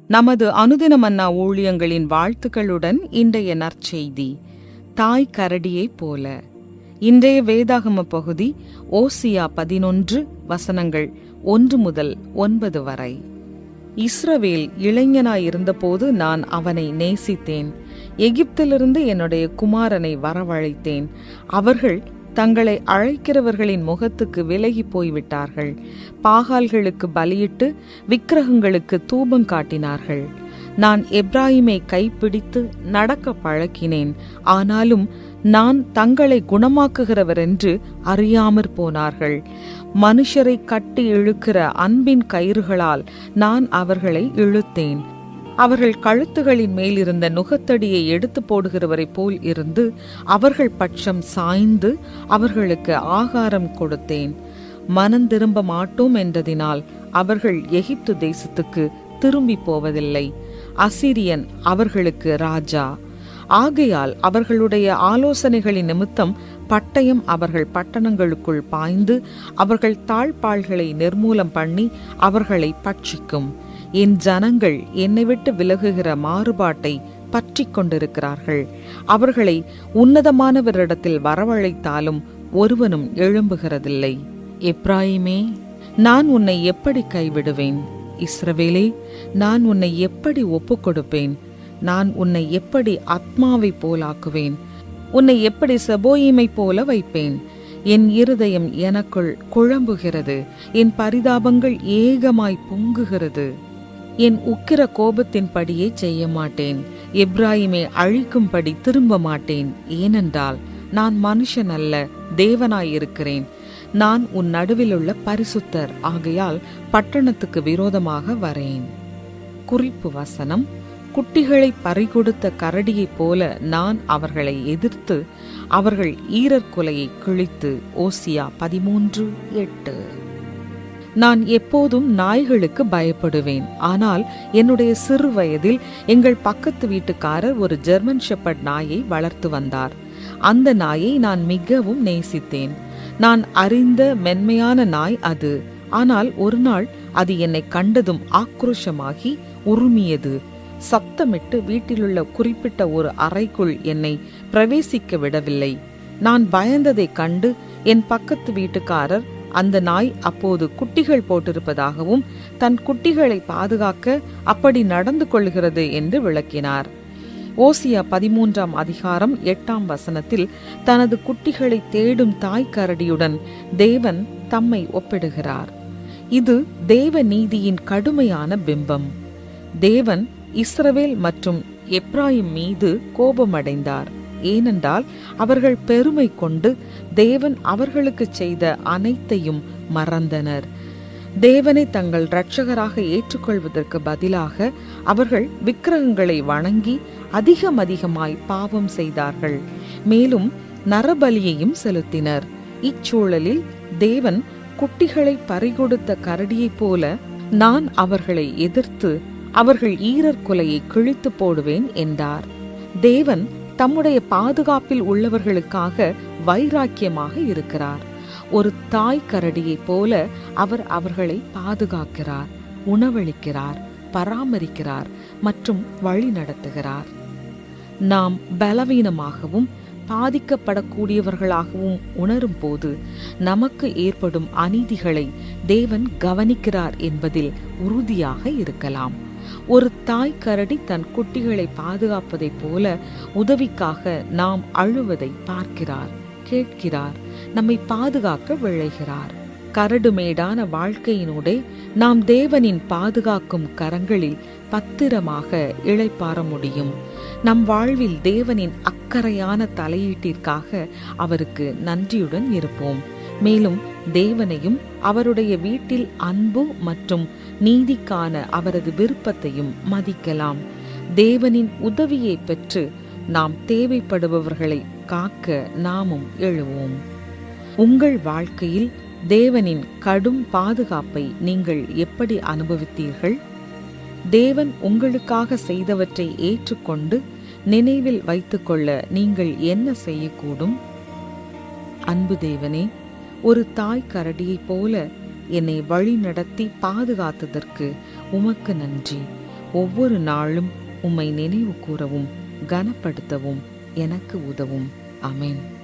நமது அனுதின மன்னா ஊழியங்களின் வாழ்த்துக்களுடன் இன்றைய நற்செய்தி தாய் கரடியைப் போல. இன்றைய வேதாகம பகுதி ஓசியா 11 வசனங்கள் 1 முதல் 9 வரை. இஸ்ரவேல் இளைஞனாயிருந்தபோது நான் அவனை நேசித்தேன். எகிப்திலிருந்து என்னுடைய குமாரனை வரவழைத்தேன். அவர்கள் தங்களை அழைக்கிறவர்களின் முகத்துக்கு விலகி போய்விட்டார்கள். பாகால்களுக்கு பலியிட்டு விக்கிரகங்களுக்கு தூபம் காட்டினார்கள். நான் எப்ராயிமை கைப்பிடித்து நடக்க பழக்கினேன். ஆனாலும் நான் தங்களை குணமாக்குகிறவர் என்று அறியாமற் போனார்கள். மனுஷரை கட்டி இழுக்கிற அன்பின் கயிறுகளால் நான் அவர்களை இழுத்தேன். அவர்கள் கழுத்துகளின் மேலிருந்த நுகத்தடியை எடுத்து போடுகிறவரை போல் இருந்து அவர்கள் பட்சம் சாய்ந்து அவர்களுக்கு ஆகாரம் கொடுத்தேன். மனந்திரும்ப மாட்டோம் என்றதினால் அவர்கள் எகிப்து தேசத்துக்கு திரும்பி போவதில்லை. அசீரியன் அவர்களுக்கு ராஜா. ஆகையால் அவர்களுடைய ஆலோசனைகளின் நிமித்தம் பட்டயம் அவர்கள் பட்டணங்களுக்குள் பாய்ந்து அவர்கள் தாழ்பாள்களை நிர்மூலம் பண்ணி அவர்களை பட்சிக்கும். என் ஜனங்கள் என்னை விட்டு விலகுகிற மாறுபாட்டை பற்றி கொண்டிருக்கிறார்கள். அவர்களை உன்னதமானவரிடத்தில் வரவழைத்தாலும் ஒருவனும் எழும்புகிறதில்லை. எப்ராயிமே, நான் உன்னை எப்படி கைவிடுவேன்? இஸ்ரவேலே, நான் உன்னை எப்படி ஒப்புக் கொடுப்பேன்? நான் உன்னை எப்படி ஆத்மாவை போலாக்குவேன்? உன்னை எப்படி செபோயிமை போல வைப்பேன்? என் இருதயம் எனக்குள் குழம்புகிறது. என் பரிதாபங்கள் ஏகமாய் பொங்குகிறது. என் உக்கிர கோபத்தின்படியே செய்ய மாட்டேன். எப்ராயிமை அழிக்கும்படி திரும்ப மாட்டேன். ஏனென்றால் நான் மனுஷன் அல்ல, தேவனாயிருக்கிறேன். நான் உன் நடுவிலுள்ள பரிசுத்தர். ஆகையால் பட்டணத்துக்கு விரோதமாக வரேன். குறிப்பு வசனம்: குட்டிகளை பறிகொடுத்த கரடியைப் போல நான் அவர்களை எதிர்த்து அவர்கள் ஈரற்குலையை கிழித்து. ஓசியா 13:8. நான் எப்போதும் நாய்களுக்கு பயப்படுவேன். ஆனால் என்னுடைய சிறு வயதில் எங்கள் பக்கத்து வீட்டுக்காரர் ஒரு ஜெர்மன் ஷெப்பர்ட் நாயை வளர்த்து வந்தார். அந்த நாயை நான் மிகவும் நேசித்தேன். நான் அறிந்த மென்மையான நாய் அது. ஆனால் ஒரு நாள் அது என்னை கண்டதும் ஆக்ரோஷமாகி உருமியது. சத்தமிட்டு வீட்டிலுள்ள குறிப்பிட்ட ஒரு அறைக்குள் என்னை பிரவேசிக்க விடவில்லை. நான் பயந்ததைக் கண்டு என் பக்கத்து வீட்டுக்காரர் அந்த நாய் அப்போது குட்டிகள் போட்டிருப்பதாகவும் தன் குட்டிகளை பாதுகாக்க அப்படி நடந்து கொள்கிறது என்று விளக்கினார். ஓசியா 13:8 தனது குட்டிகளை தேடும் தாய் கரடியுடன் தேவன் தம்மை ஒப்பிடுகிறார். இது தேவ நீதியின் கடுமையான பிம்பம். தேவன் இஸ்ரவேல் மற்றும் எப்ராயிம் மீது கோபமடைந்தார். ஏனென்றால் அவர்கள் பெருமை கொண்டு தேவன் அவர்களுக்கு செய்த அனைத்தையும் மறந்தனர். தேவனை தங்கள் இரட்சகராக ஏற்றுக்கொள்வதற்கு பதிலாக அவர்கள் விக்கிரகங்களை வணங்கி அதிகமாய் பாவம் செய்தார்கள். மேலும் நரபலியையும் செலுத்தினர். இச்சூழலில் தேவன் குட்டிகளை பறிகொடுத்த கரடியைப் போல நான் அவர்களை எதிர்த்து அவர்கள் ஈரற்குலையை கிழித்து போடுவேன் என்றார். தேவன் தம்முடைய பாதுகாப்பில் உள்ளவர்களுக்காக வைராக்கியமாக இருக்கிறார். ஒரு தாய் கரடியைப் போல அவர் அவர்களை பாதுகாக்கிறார், உணவளிக்கிறார், பராமரிக்கிறார் மற்றும் வழி நடத்துகிறார். நாம் பலவீனமாகவும் பாதிக்கப்படக்கூடியவர்களாகவும் உணரும் போது நமக்கு ஏற்படும் அநீதிகளை தேவன் கவனிக்கிறார் என்பதில் உறுதியாக இருக்கலாம். ஒரு தாய் கரடி தன் குட்டிகளை பாதுகாப்பதைப் போல உதவிக்காக நாம் அழுவதை பார்க்கிறார், கேட்கிறார், நம்மை பாதுகாக்க விழைகிறார். கரடுமேடான வாழ்க்கையினூடே நாம் தேவனின் பாதுகாக்கும் கரங்களில் பத்திரமாக இளைப்பாற முடியும். நம் வாழ்வில் தேவனின் அக்கறையான தலையீட்டிற்காக அவருக்கு நன்றியுடன் இருப்போம். மேலும் தேவனையும் அவருடைய வீட்டில் அன்பு மற்றும் நீதிக்கான அவரது விருப்பத்தையும் மதிக்கலாம். தேவனின் உதவியை பெற்று நாம் தேவைப்படுபவர்களை காக்க நாமும் எழுவோம். உங்கள் வாழ்க்கையில் தேவனின் கடும் பாதுகாப்பை நீங்கள் எப்படி அனுபவித்தீர்கள்? தேவன் உங்களுக்காக செய்தவற்றை ஏற்றுக்கொண்டு நினைவில் வைத்துக்கொள்ள நீங்கள் என்ன செய்யக்கூடும்? அன்பு தேவனே, ஒரு தாய் கரடியைப் போல என்னை வழி நடத்தி பாதுகாத்ததற்கு உமக்கு நன்றி. ஒவ்வொரு நாளும் உம்மை நினைவு கூறவும் கனப்படுத்தவும் எனக்கு உதவும். ஆமென்.